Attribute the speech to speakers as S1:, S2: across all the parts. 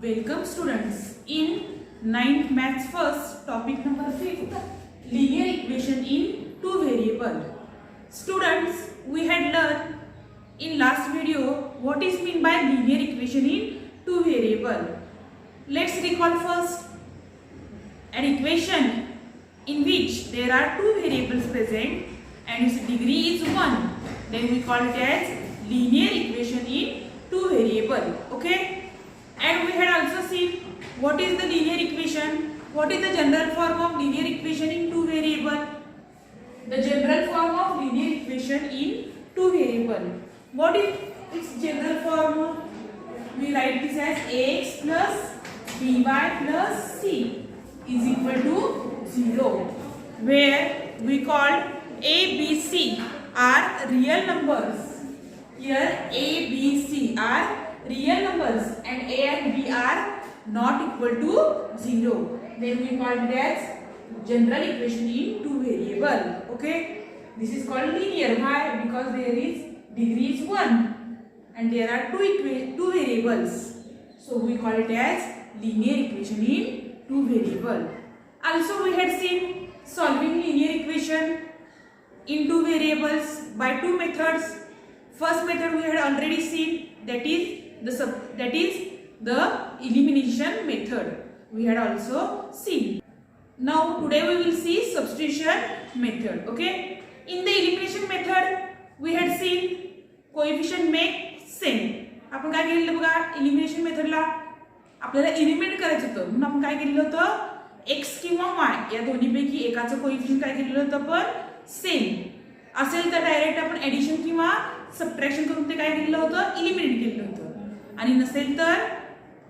S1: Welcome students. In 9th maths first topic number 5th linear equation in two variable. Students, we had learned in last video what is mean by linear equation in two variable. Let's recall first an equation in which there are two variables present and its degree is 1. Then we call it as linear equation in two variable. Okay? And we had also seen what is the linear equation, what is the general form of linear equation in two variable. The general form of linear equation in two variable. What is its general form? We write this as ax plus by plus c is equal to 0, where we call a, b, c are real numbers. Here a, b, c are real numbers and a and b are not equal to 0. Then we call it as general equation in two variable. Okay, this is called linear. Why? Because there is degree is 1 and there are two variables. So we call it as linear equation in two variable. Also we had seen solving linear equation in two variables by two methods. First method we had already seen, that is the elimination method. We had also seen. Now today we will see substitution method. Okay, in the elimination method we had seen coefficient make same. आपण काय केलेलं बघा, elimination मेथडला आपल्याला eliminate करायचं होतं म्हणून आपण काय केलेलं होतं, x किंवा y या दोन्हीपैकी एकाचं कोएफिशिएंट काय केलेलं होतं आपण सेम असेल तर डायरेक्ट आपण एडिशन किंवा सबट्रॅक्शन करून ते काय केलेलं होतं, एलिमिनेट केलेलं होतं. आणि नसेल तर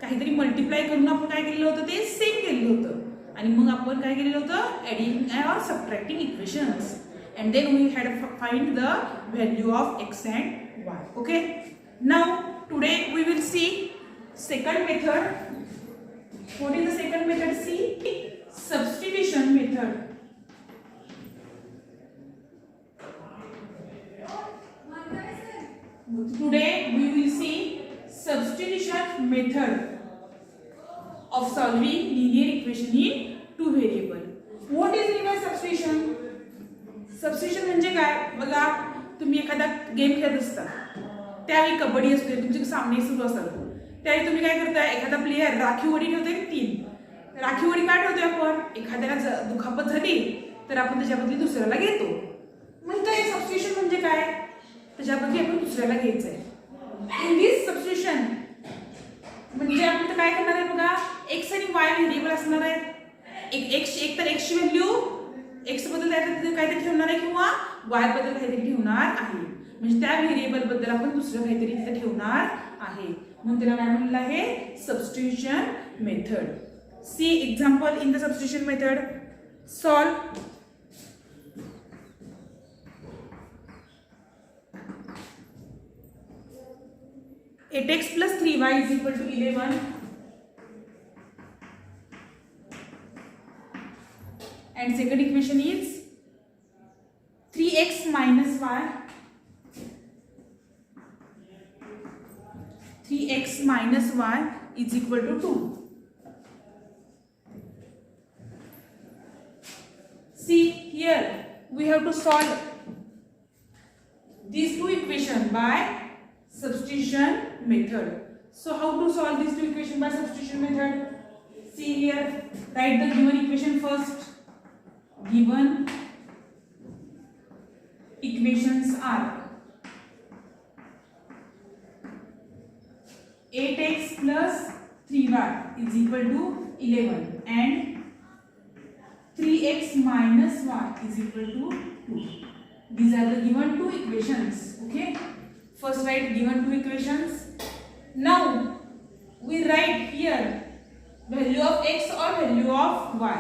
S1: काहीतरी मल्टिप्लाय करून आपण काय केलेलं होतं, ते सेम केलेलं होतं. आणि मग आपण काय केलेलं होतं, ॲडिंग और subtracting equations and then we had to find the value of x and y. Okay, now today we will see second method. What is the second method? See, substitution method. Today we will see substitution method of solving linear equation in two variable. What is mean by substitution? Substitution म्हणजे काय बघा, तुम्ही एखादा game खेळत असता, त्यावेळी कबड्डी असते, तुमचे सामने सुरू असतात, त्यावेळी तुम्ही काय करताय, एखादा प्लेयर राखीव उडी ठेवतोय 3. राखीव उडी काय ठेवतोय आपण, एखाद्याला दुखापत झाली तर आपण त्याच्या बदली दुसऱ्याला घेतो. म्हणजे सबस्टिट्यूशन म्हणजे काय, त्याच्या बदली आपण दुसऱ्याला घ्यायचंय. इन दिस सबस्टिट्यूशन म्हणजे आपण काय करणार आहे बघा, एक्स आणि वाय व्हेरिएबल असणार आहे. एक तर एक्स ची व्हॅल्यू एक्स बद्दल काहीतरी ठेवणार आहे किंवा वाय बद्दल काहीतरी ठेवणार आहे. म्हणजे त्या व्हेरिएबल बद्दल आपण दुसरं काहीतरी तिथे ठेवणार आहे, म्हणून त्याला काय म्हणलं आहे, substitution method. See example in the substitution method. Solve x plus 3y is equal to 11 and second equation is 3x minus y, 3x minus y is equal to 2. See here we have to solve these two equations by substitution method. So how to solve these two equations by substitution method? See here, write the given equation first. Given equations are 8x plus 3y is equal to 11 and 3x minus y is equal to 2. These are the given two equations. Okay, first write given two equations. Now we write here value of x or value of y.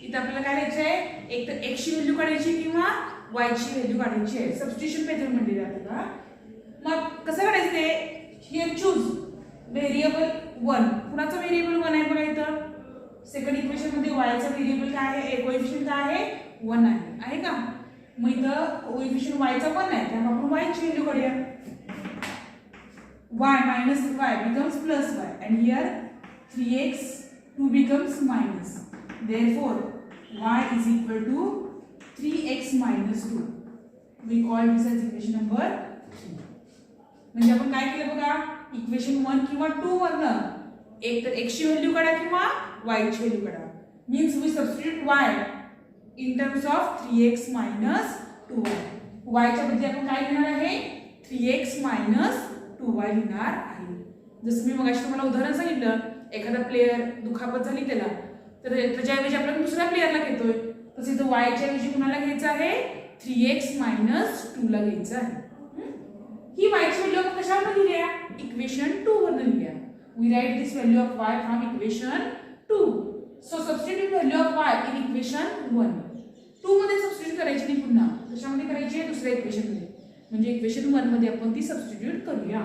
S1: इथे आपल्याला काय करायचं आहे, एक तर x ची value काढायची किंवा y ची व्हॅल्यू काढायची आहे. सबस्टिट्यूशन मेथड म्हणजे आपल्याला मग कसं करायचं ते, हिअर चूज व्हेरिएबल 1. कुणाचा व्हेरिएबल 1 आहे बघा इथं, सेकंड इक्वेशन मध्ये y चा व्हेरिएबल काय आहे, कोएफिशिएंट काय आहे, 1 आहे का. मग इथं कोएफिशिएंट y चा 1 आहे, त्यामुळे आपण y ची व्हॅल्यू काढूया. y minus y becomes plus y, and here 3x, 2 becomes minus. Therefore, y is equal to 3x minus 2. We call this as equation number 3. म्हणजे आपण काय केलं बघा, इक्वेशन 1 किंवा 2 वरनं एक तर x ची व्हॅल्यू काढा किंवा y ची व्हॅल्यू काढा. Means we substitute y in terms of 3x minus 2y. y च्या बदली आपण काय घेणार आहे, 3x minus 2y लिहिणार आहे. जसं मी मगाशी तुम्हाला उदाहरण सांगितलं, एखादा प्लेयर दुखापत झाली त्याला, तर त्याच्याऐवजी आपण दुसऱ्या प्लेयरला घेतोय, तसे तो y च्या ऐवजी कुणाला घ्यायचं आहे, 3x minus 2 ला घ्यायचं आहे. ही y ची व्हॅल्यू आपण कशावर लिहिल्या, इक्वेशन 2 वर लिहिल्या. We write this value of y from equation 2. So substitute value of y in equation 1. 2 मध्ये सबस्टिट्यूट करायची नाही, पुन्हा कशामध्ये करायची आहे, दुसऱ्या इक्वेशन मध्ये. म्हणजे इक्वेशन 1 मध्ये आपण ती सबस्टिट्यूट करूया.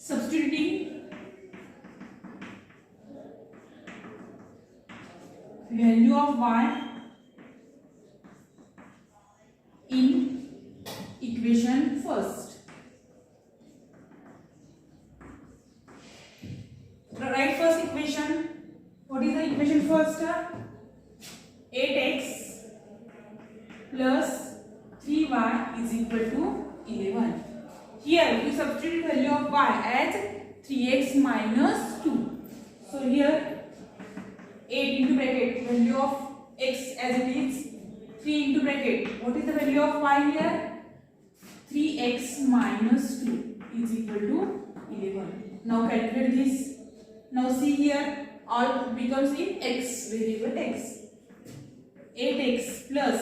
S1: Substituting value of y in equation first. Write first equation. What is the equation first? 8x plus 3y is equal to 11. Here we substitute value of y as 3x minus 2. So here 8 into bracket value of x as it is 3 into bracket. What is the value of y here? 3x minus 2 is equal to 11. Now calculate this. Now see here, all becomes in x, variable x. 8x plus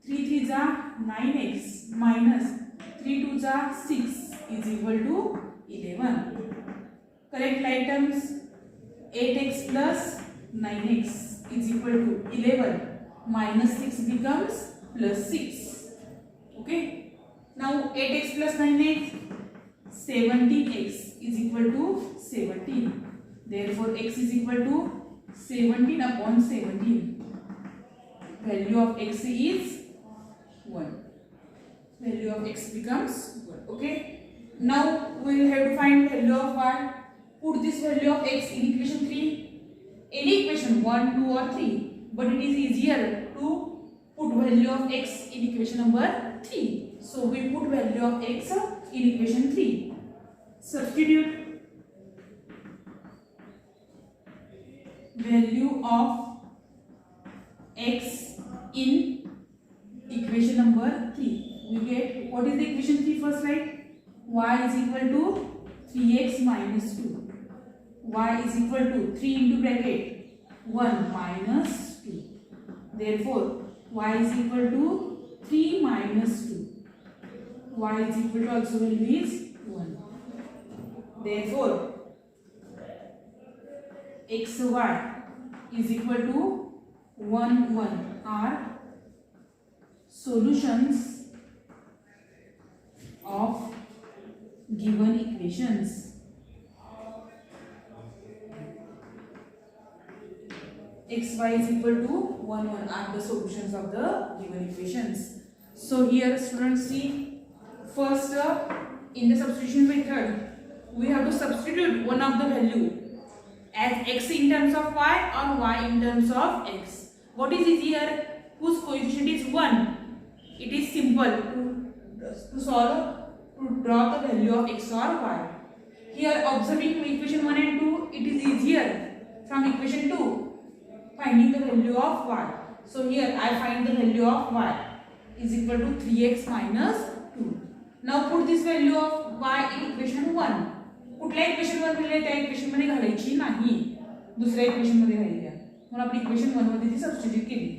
S1: 3 3s are 9x minus 3 2s are 6 is equal to 11. Correct items. 8x plus 9x is equal to 11. Minus 6 becomes plus 6. Okay. Now 8x plus 9x, 17x is equal to 17. Therefore x is equal to 17 upon 17. Value of x is 1. Value of x becomes 1. Okay. Now we will have to find value of y. Put this value of x in equation 3. Any equation 1, 2 or 3. But it is easier to put value of x in equation number 3. So we put value of x in equation 3. Substitute value of x in equation number 3. We get, what is the equation 3 first, right? Y is equal to 3x minus 2. Y is equal to 3 into bracket 1 minus 2. Therefore, y is equal to 3 minus 2. Y is equal to also value is 1. Therefore, xy is equal to 1 1 are solutions of given equations. Xy is equal to 1 1 are the solutions of the given equations. So here students see, first in the substitution method we have to substitute one of the value as x in terms of y or y in terms of x. What is easier? Whose coefficient is 1? It is simple to solve, to draw the value of x or y. Here observing equation 1 and 2, it is easier from equation 2 finding the value of y. So here I find the value of y is equal to 3x minus 2. Now put this value of y in equation 1. कुठल्या equation वर दिले त्या equation मध्ये घालायची नाही, दुसऱ्या equation मध्ये घालूया. म्हणून आपण इक्वेशन 1 मध्ये ती सबस्टिट्यूट केली.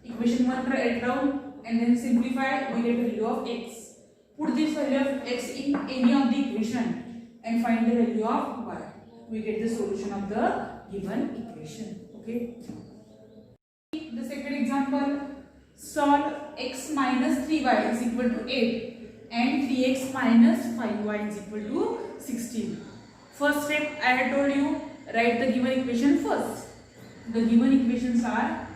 S1: Equation 1 write down and then simplify, we get value of x. Put this value of x in any of the equation and find the value of y. We get the solution of the given equation. Okay. The second example, solve x minus 3y is equal to 8 and 3x minus 5y is equal to 16. First step I had told you, write the given equation first. The given equations are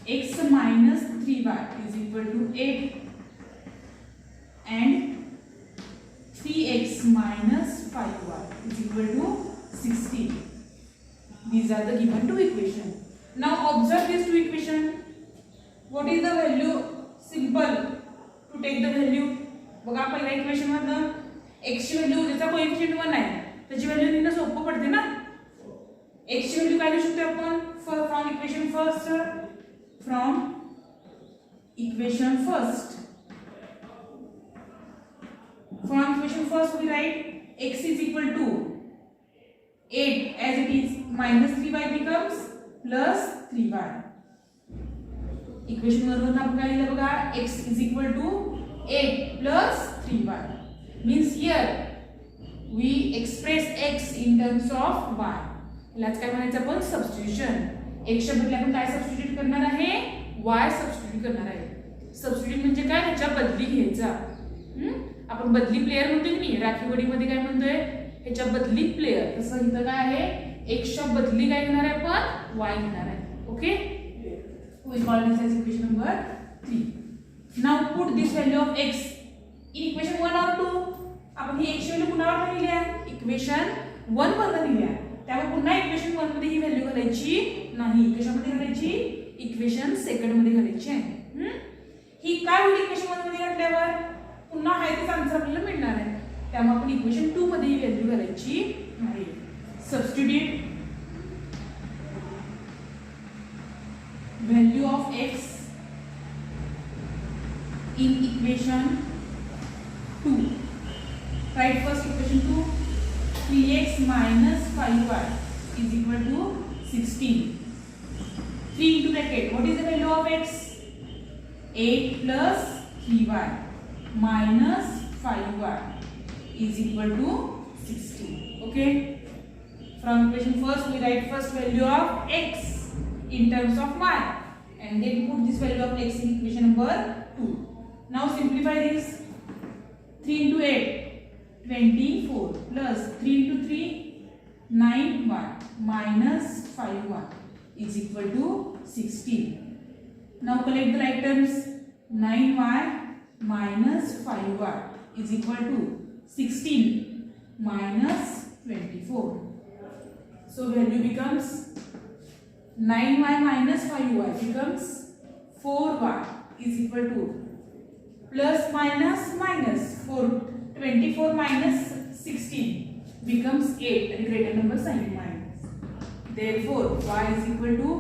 S1: x minus 3y is equal to 8 and 3x minus 5y is equal to 16. These are the given two equations. Now observe these two equations. What is the value? Simple to take the value. बघा पहिल्या equation मधनं x ची value ज्याचा coefficient 1 आहे त्याची value लिहिणं सोपं पडते ना. x ची व्हॅल्यू काय लिहू शकतो आपण from equation first. From equation first we write x is equal to 8 as it is, minus 3y becomes plus 3y. Equation वरून आपण काय लिहिलं बघा, x is equal to 8 plus 3y. means here we express x in terms of y. यालाच काय म्हणायचं आपण substitution. x च्या बदली आपण काय सबस्टिट्यूट करणार आहे, y सबस्टिट्यूट करणार आहे. सबस्टिट्यूट म्हणजे काय, ह्याच्या बदली घ्यायचा. आपण बदली प्लेयर म्हणतोय की राखीवडी मध्ये काय म्हणतोय, ह्याच्या बदली प्लेयर. तसं इथं काय आहे, x च्या बदली काय घेणार आहे आपण, y घेणार आहे. Okay, we call this as equation number 3. now put this value of x in equation 1 or 2. आपण ही x ची व्हॅल्यू पुन्हा लिहिली आहे, इक्वेशन 1 वर लिहिली आहे. त्यामुळे पुन्हा इक्वेशन 1 मध्ये ही व्हॅल्यू घालायची नाही. कशामध्ये घालायची, इक्वेशन सेकंड मध्ये घालायची आहे. ही काय होईल इक्वेशन 1 मध्ये घातल्यावर, पुन्हा आहे तेच आन्सर आपल्याला मिळणार आहे. त्यामुळे आपण इक्वेशन 2 मध्ये ही व्हॅल्यू घालायची नाही. Substitute value of x in equation 2. Write first equation 2. 3x minus 5y is equal to 16. 3 into bracket. What is the value of x? 8 plus 3y minus 5y is equal to 16. Okay. From equation first we write first value of x in terms of y and then put this value of x in equation number 2. Now simplify this. 3 into 8 24 plus 3 into 3 9y minus 5y is equal to 16. Now collect the like terms. 9y minus 5y is equal to 16 minus 24. So value becomes 9y minus 5y becomes 4y is equal to plus minus minus 24 minus 16 becomes 8 and greater number sign minus. Therefore y is equal to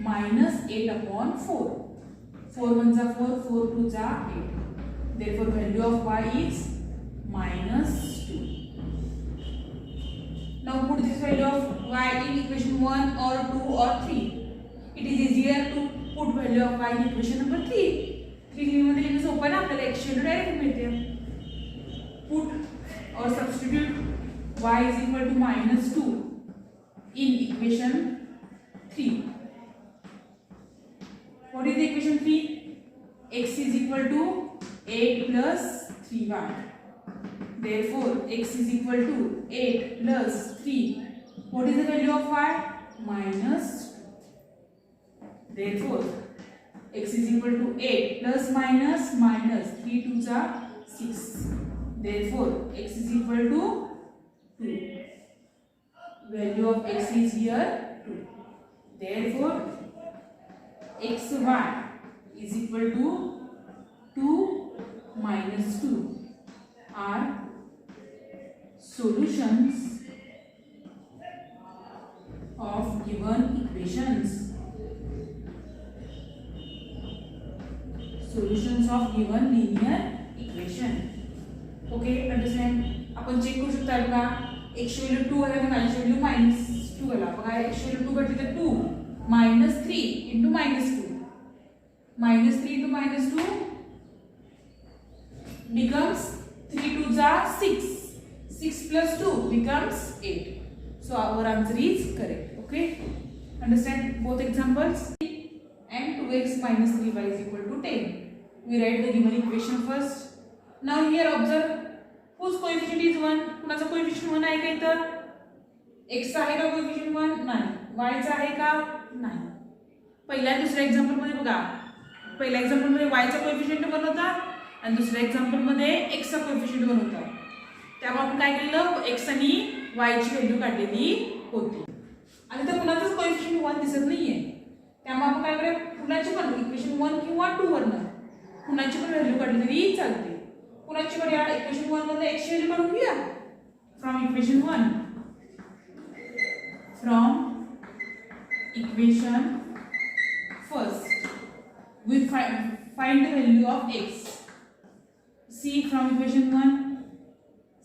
S1: minus 8 upon 4. 4 ones are 4, 4 twos are 8. Therefore value of y is minus 2. Now put this value of y in equation 1 or 2 or 3. It is easier to put value of y in equation number 3. 3 मध्ये लिहिणं सोपं आहे ना आपल्याला, x ची value direct मिळते. Put or substitute y is equal to minus 2 in equation 3. What is the equation 3? X is equal to 8 plus 3y. Therefore x is equal to 8 plus 3. What is the value of y? Minus 2. Therefore x is equal to 8 plus minus minus 3 twos are 6. Therefore x is equal to 2. Value of x is here 2. Therefore xy is equal to 2 minus 2 are solutions of given equations. Solutions of given linear equation. Okay, understand? आपण check करू शकता बघा, x ची value 2 आहे आणि y ची value -2 आला. बघा x ची व्हॅल्यू 2 घातली तर 2 -3 into -2. -3 into -2 becomes 3 twos are 6. 6 plus 2 becomes 8. So our answer is correct. Okay, understand both examples. And 2x minus 3y is equal to 10. We write the given equation first. Now here observe whose coefficient is 1. कुणाचा coefficient 1 आहे का इथं? x चा आहे का coefficient 1? नाही. y चा आहे का? नाही. पहिल्या दुसऱ्या एक्झाम्पल मध्ये बघा, पहिल्या एक्झाम्पल मध्ये वायचा कोएफिशियंट 1 होता आणि दुसऱ्या एक्झाम्पल मध्ये एक्सचा कोएफिशियंट 1 होता. त्यामुळे आपण काय केलं, एक्स आणि वायची व्हॅल्यू काढलेली होती. आणि तर कुणाचाच कोएफिशियंट 1 दिसत नाहीये, त्यामुळे आपण काय करूया, कुणाची पण इक्वेशन 1 किंवा 2 वरनं कुणाची पण व्हॅल्यू काढली तरी चालते. कुणाची पण या इक्वेशन 1 मधनं एक्सची व्हॅल्यू काढून घेऊया. From equation 1, from equation first we find the value of x. See from equation 1,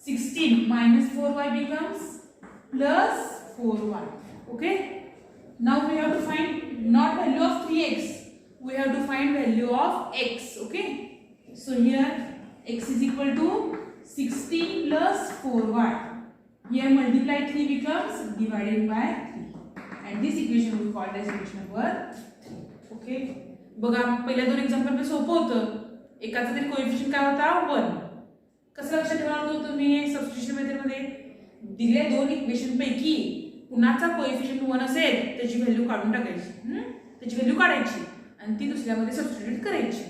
S1: 16 minus 4y becomes plus 4y. Okay, now we have to find not value of 3x, we have to find value of x. Okay, so here x is equal to 16 plus 4y. Here multiply 3 becomes divided by 3, and this equation we call as equation number 3. Okay, बघा पहिल्या दोन example मध्ये सोपं होतं. एकाचा तरी coefficient काय होता 1. कसं लक्षात ठेवणार होतं तुम्ही सबस्टिट्यूशन मेथडमध्ये दिलेल्या दोन इक्वेशन पैकी कुणाचा कोएफिशियंट 1 असेल त्याची व्हॅल्यू काढून टाकायची, त्याची व्हॅल्यू काढायची आणि ती दुसऱ्यामध्ये सबस्टिट्यूट करायची.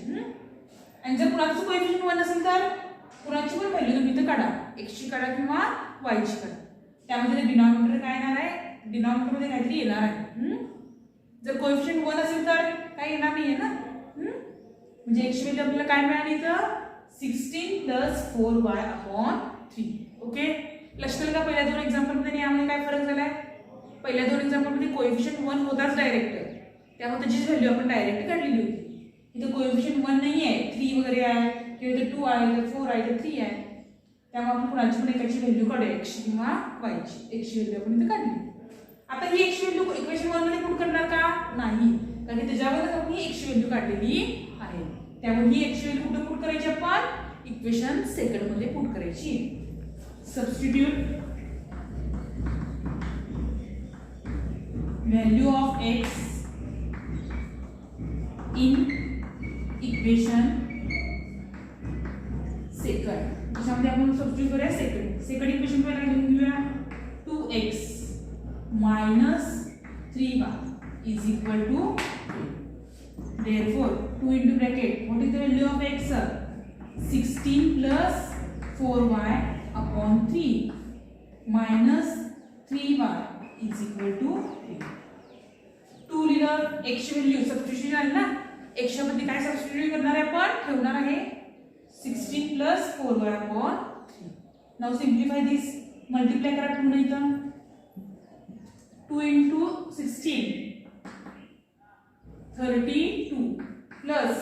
S1: आणि जर कुणाचं कोएफिशियंट 1 असेल तर कुणाची पण व्हॅल्यू तुम्ही इथं काढा, एक्सची काढा किंवा वायची काढा. त्यामध्ये डिनॉमिनेटर काय येणार आहे, डिनॉमिनेटर मध्ये काहीतरी येणार आहे. जर कोएफिशियंट 1 असेल तर काय येणार नाहीये ना, म्हणजे एक्सची व्हॅल्यू आपल्याला काय मिळाली इथं 16 plus 4y upon 3. ओके, लक्षात आलं का पहिल्या दोन एक्झाम्पल मध्ये यामध्ये काय फरक झालाय. पहिल्या दोन एक्झाम्पल मध्ये कोएफिशियंट 1 होताच डायरेक्ट, त्यामुळे त्याची व्हॅल्यू आपण डायरेक्ट काढलेली होती. इथं कोएफिशियंट 1 नाहीये, 3 वगैरे आहे किंवा इथे 2 आहे, 4 आहे, 3 आहे. त्यामुळे आपण कुणाची पण एकाची व्हॅल्यू काढूया, एक्स किंवा वायची. एक्सची व्हॅल्यू आपण इथे काढली. आता ही एक्स व्हॅल्यू इक्वेशन 1 मध्ये पुट करणार का नाही, कारण की त्याच्यावरच आपण ही एक्स व्हॅल्यू काढलेली आहे. त्यामुळे ही एक्स व्हॅल्यू कुठे पुट करायची, आपण इक्वेशन सेकंड मध्ये पुट करायची. Substitute value of x in equation second. त्याच्यामध्ये आपण सबस्टिट्यूट करूया सेकंड इक्वेशन पहिला लिहून घेऊया. 2x minus 3y is equal to, therefore 2 into bracket, what is the value of x, sir? 16 plus 4y upon 3 minus 3y is equal to 3. 2 लिहिलं, x ची value substitution आली ना, x च्या मध्ये काय सबस्टिट्यूट करणार आहे, आपण ठेवणार आहे 16 plus 4y upon 3. Now simplify this, multiply करा 2 ने इथं. 2 into 16 32 plus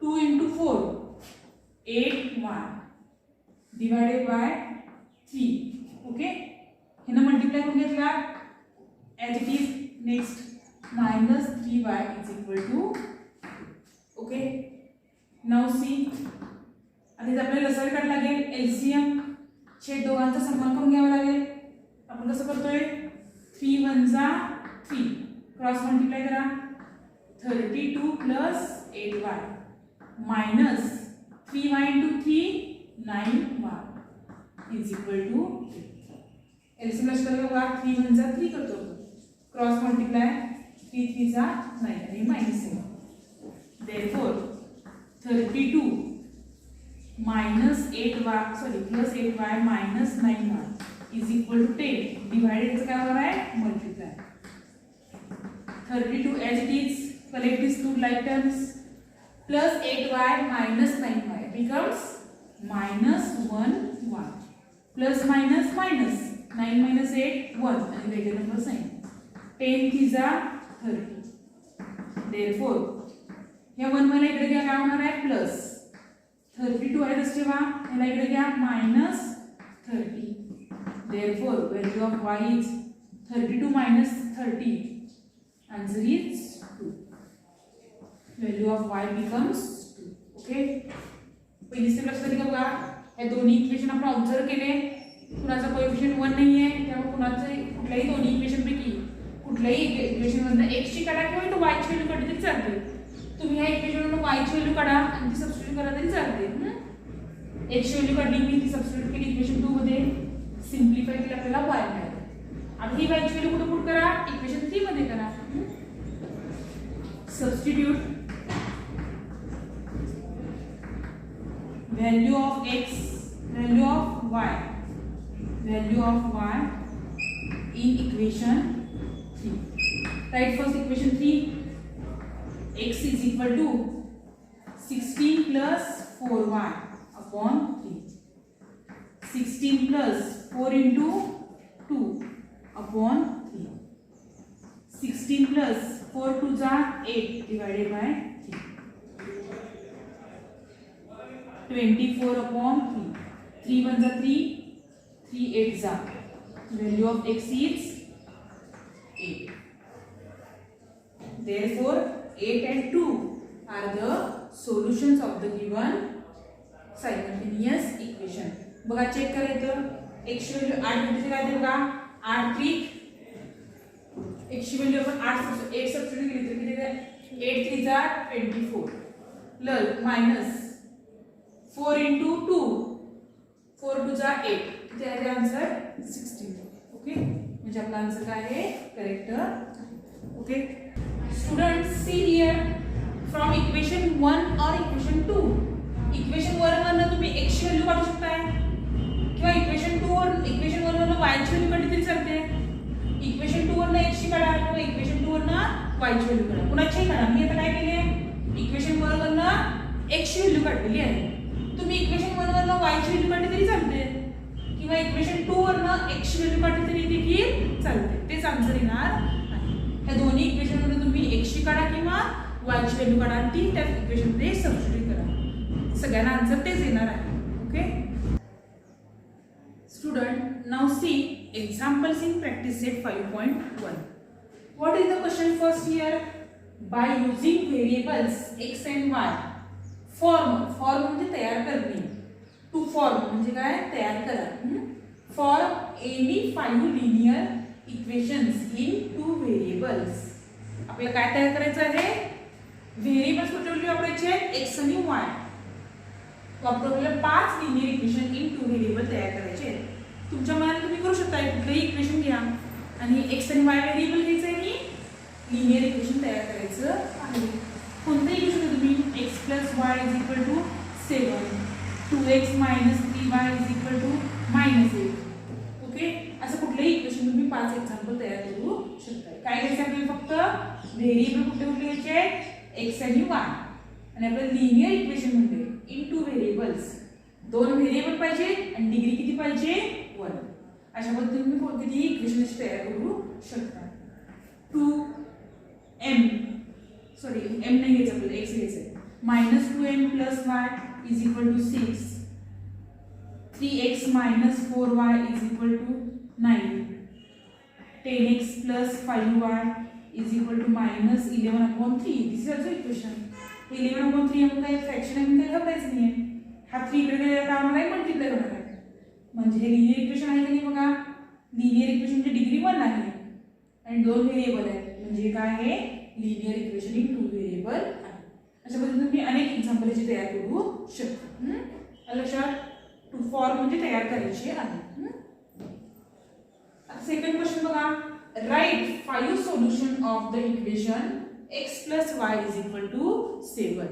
S1: 2 into 4 8y divided by 3. Okay, हे ना मल्टिप्लाय करून घेतला as it is. Next minus 3y is equal to. Okay, now see, आता इथे आपल्याला लसावी काढायला लागेल. एलसीएम छेद दोघांचा सन्मान करून घ्यावा लागेल. आपण कसं करतोय, 3 1 जा 3, क्रॉस मल्टिप्लाय करा. 32 plus 8y minus 3y into 3 9y is equal to 3. LCM लक्षात बघा, 3 1 जा 3 करतो, क्रॉस मल्टिप्लाय 3 3 जा 9 आणि minus 7. therefore 32 minus 8y plus 8y minus 9y is equal to 10. Divided काय होणार आहे, multiply. 32 as it is, collect these two like terms, plus 8y minus 9y becomes minus 1y, plus minus minus 9 minus 8 1 and regular number sign. 10 3 जा 30. therefore या 1 मला इकडे घ्या, काय होणार आहे, प्लस 32 आहे तसे वा, याला इकडे घ्या minus 30. therefore value of y is 32 minus 30. answer is 2. value of y becomes 2. Okay, पहिली स्टेप लक्षात घ्या बघा. हे दोन्ही इक्वेशन आपण ऑब्झर्व केले, कुणाचा कोएफिशियंट 1 नाहीये, त्यामुळे कुणाचे कुठल्याही दोन्ही इक्वेशन पैकी कुठल्याही इक्वेशन मधनं x ची काढा किंवा तो y ची व्हॅल्यू काढली तरी चालते. तुम्ही ह्या इक्वेशन मधून y ची व्हॅल्यू काढा आणि ती सबस्टिट्यूट करा तरी चालते. x ची व्हॅल्यू काढली, मी ती सबस्टिट्यूट केली इक्वेशन 2 मध्ये, सिम्प्लिफाय केली, आपल्याला y मिळालं. आता ही y ची व्हॅल्यू कुठे पुट करा, इक्वेशन 3 मध्ये करा. Substitute value of x, value of y, value of y in equation 3. Write first equation 3. X is equal to 16 plus 4y upon 3. 16 plus 4 into 2 upon 3. 16 plus 4 2s are 8 divided by 3. 24 upon 3. 3 1s are 3. 3 8s are. Value of x is 8. Therefore, 8 and 2 are the solutions of the given simultaneous equation. बघा check करायचं. x ची value 8 म्हणजे काय देऊ का? 8 3 x ची value आपण 8 substitute केली तर किती येते? 8 3 चा 24 प्लस मायनस 4 into 2 4 2 चा 8 किती आहे आन्सर? 16. ओके, म्हणजे आपला आन्सर काय आहे? Correct. Okay students, see here from equation 1 और इक्वेशन 2. इक्वेशन 1 वरनं तुम्ही x ची व्हॅल्यू काढू शकताय किंवा इक्वेशन 2 वर इक्वेशन 1 वरनं y ची व्हॅल्यू काढली तरी चालते. इक्वेशन 2 वरनं x ची काढा किंवा इक्वेशन 2 वरनं y ची व्हॅल्यू काढा. कुणाची काढा. मी आता काय केले? इक्वेशन 1 वरनं x ची व्हॅल्यू काढलेली आहे. तुम्ही इक्वेशन 1 वरनं y ची व्हॅल्यू काढली तरी चालते किंवा इक्वेशन 2 वरनं x ची व्हॅल्यू काढली तरी देखील चालते. तेच आन्सर येणार आहे. ह्या दोन्ही इक्वेशन मध्ये तुम्ही x ची काढा किंवा y ची व्हॅल्यू काढा आणि ती त्या इक्वेशन मध्ये सबस्टिट्यूट करा. सगळ्यांना आन्सर तेच येणार आहे. Okay student, now see examples in practice set 5.1. What is the question first here? By using variables x and y, form म्हणजे तयार करणे. To form म्हणजे काय? तयार करा. For any 5 linear equations in 2 variables. आपल्याला काय तयार करायचं आहे? व्हेरिएबल्स कुठले वापरायचे आहेत? x आणि y. वापरलेले 5 लिनियर इक्वेशन इन 2 व्हेरिएबल तयार करायचे आहेत. तुमच्या मनाने तुम्ही करू शकता. कुठलेही इक्वेशन घ्या आणि x आणि y व्हेरिएबल घ्यायचे आणि लिनियर इक्वेशन तयार करायचं आहे. कोणतेही घेऊ शकता तुम्ही. x + y = 7, 2x - 3y = -8. Okay, असं कुठलेही इक्वेशन तुम्ही 5 एक्झाम्पल तयार करू शकता. काय घ्यायचं आपल्याला? फक्त व्हेरिएबल कुठले घ्यायचे? x आणि y. आणि आपल्याला लिनियर इक्वेशन म्हणजे इन 2 व्हेरिएबल्स. 2 व्हेरिएबल पाहिजे आणि डिग्री किती पाहिजे? 1. अशा पद्धतीने तुम्ही कोणतीही इक्वेशन तयार करू शकता. 2m सॉरी m नाही घ्यायचं आपल्याला, x घ्यायचं. -2m + y = 6. 3x - 4y = 9. 10x + 5y = -11/3. This is also equation. 11/3 आपण काय फ्रॅक्शन आहे म्हणून काय घालायचं नाहीये. हा 3 इकडे गेला तर आम्हाला मल्टिप्लाय होणार आहे. म्हणजे हे लिनियर इक्वेशन आहे की नाही बघा. लिनियर इक्वेशनची डिग्री 1 आहे आणि 2 व्हेरिएबल आहेत. म्हणजे काय आहे? लिनियर इक्वेशन इन 2 व्हेरिएबल आहे. अशा पद्धतीने तुम्ही अनेक एक्झाम्पल याचे तयार करू शकता. लक्षात, टू फॉर्म म्हणजे तयार करायचे आहे. सेकंड क्वेश्चन बघा. Right 5 solution of the equation x + y = 7.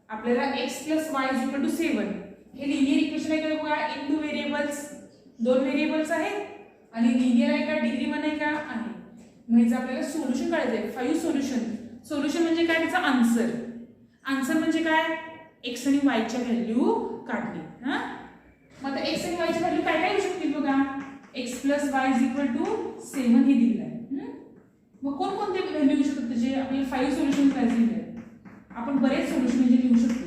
S1: आपल्याला x + y = 7 हे लिनियर इक्वेशन आहे का बघा. इन 2 व्हेरिएबल्स, 2 व्हेरिएबल्स आहेत आणि लिनियर आहे का? डिग्री 1 आहे का? आहे. म्हणजे आपल्याला सोल्युशन काढायचं आहे. 5 सोल्युशन म्हणजे काय? त्याचा आन्सर. आन्सर म्हणजे काय? x आणि y च्या व्हॅल्यू काढणे. हा, मग आता x आणि y च्या व्हॅल्यू काय काय येऊ शकतील बघा. x + y = 7 हे दिलेलं आहे. मग कोणकोणते व्हॅल्यू येऊ शकतात त्याचे? आपल्याला 5 सोल्युशन करायचे आहेत. आपण बरेच सोल्युशन म्हणजे लिहू शकतो.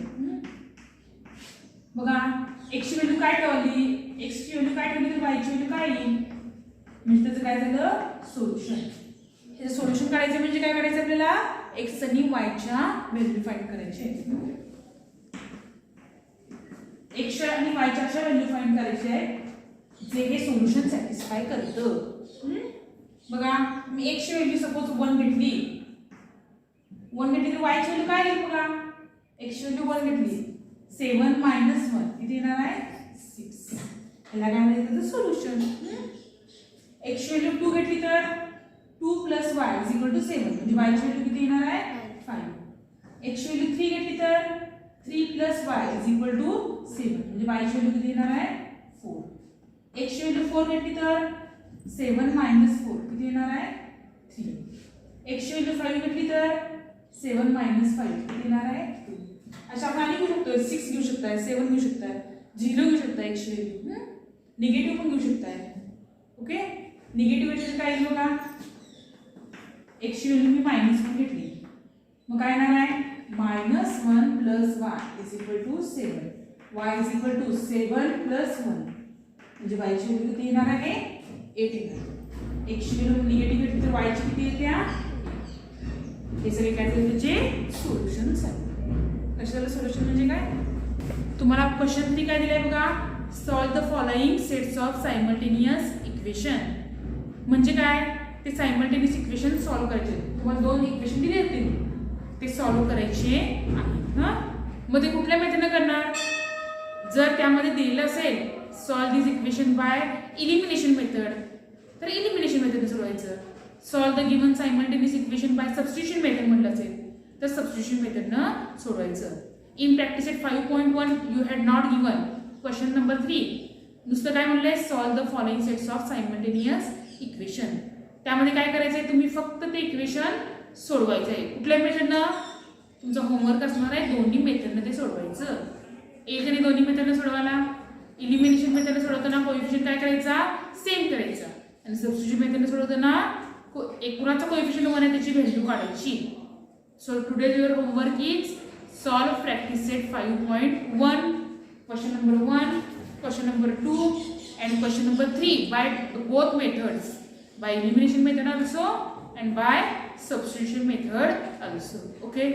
S1: बघा, x ची व्हॅल्यू काय ठेवली? x ची व्हॅल्यू काय ठेवली तर y ची व्हॅल्यू काय येईल? म्हणजे त्याचं काय झालं? सोल्युशन. हे सोल्युशन काढायचं म्हणजे काय करायचं आपल्याला? x आणि y च्या व्हॅल्यू फाइंड करायचे. x आणि y च्या अशा व्हॅल्यू फाइंड करायचे आहेत जे हे सोल्युशन सॅटिस्फाय करतं. बघा, मी x ची व्हॅल्यू सपोज 1 घेतली. 1 घेतली तर y ची व्हॅल्यू काय येईल बघा. x ची व्हॅल्यू 1 घेतली. 7 - 1 किती येणार आहे? 6. याला काय म्हणतात? सोल्युशन. x ची व्हॅल्यू 2 घेतली तर 2 + y = 7 म्हणजे y ची व्हॅल्यू किती येणार आहे? 5. x ची व्हॅल्यू 3 घेतली तर 3 plus y is equal to 7. म्हणजे y ची व्हॅल्यू किती येणार आहे 4. x ची व्हॅल्यू 4 घेतली तर 7 minus 4 किती येणार आहे 3. x ची व्हॅल्यू 5 घेतली तर 7 minus 5 किती येणार आहे 2. अशा आपण आणि घेऊ शकतो 6 घेऊ शकताय 7 घेऊ शकताय 0 घेऊ शकताय x ची व्हॅल्यू निगेटिव्ह पण घेऊ शकताय. ओके निगेटिव्ह व्हॅल्यू काय येईल बघा x ची व्हॅल्यू मी -1 घेतली मग काय येणार आहे -1 plus y is equal to 7. y is equal to 7 plus 1 म्हणजे y ची व्हॅल्यू किती येणार आहे 8 येणार. x ची व्हॅल्यू निगेटिव्ह घेतली तर y ची किती येते हे सगळे काय त्याचे सोल्युशन्स आहेत. कशाला सोल्युशन म्हणजे काय तुम्हाला क्वेश्चन 3 काय दिलाय बघा solve the following sets of simultaneous equation. म्हणजे काय ते सायमल्टेनियस इक्वेशन सॉल्व करायचे. तुम्हाला 2 इक्वेशन दिले असतील ते सॉल्व करायचे आहेत. मग ते कुठल्या मेथडने करणार जर त्यामध्ये दिलेलं असेल solve this equation by elimination method तर इलिमिनेशन मेथडने सोडवायचं. Solve the given simultaneous equation by substitution method म्हटलं असेल तर सबस्टिट्यूशन मेथडनं सोडवायचं. In practice set 5.1 you had not given question number 3 नुसतं काय म्हणलंय solve the following sets of simultaneous equation. त्यामध्ये काय करायचंय तुम्ही फक्त ते इक्वेशन सोडवायचं आहे. कुठल्या मेथडनं तुमचं होमवर्क असणार आहे दोन्ही मेथडनं ते सोडवायचं. एक आणि दोन्ही मेथडनं सोडवायला इलिमिनेशन मेथडनं सोडवताना कोएफिशियंट काय करायचा सेम करायचा आणि सबस्टिट्यूशन मेथडनं सोडवताना एकूणाचा कोएफिशियंट 1 आहे त्याची व्हॅल्यू काढायची. So today your homework is solve practice set 5.1 question number 1 question number 2 and question number 3 by both methods by elimination method also and by substitution method also. Okay.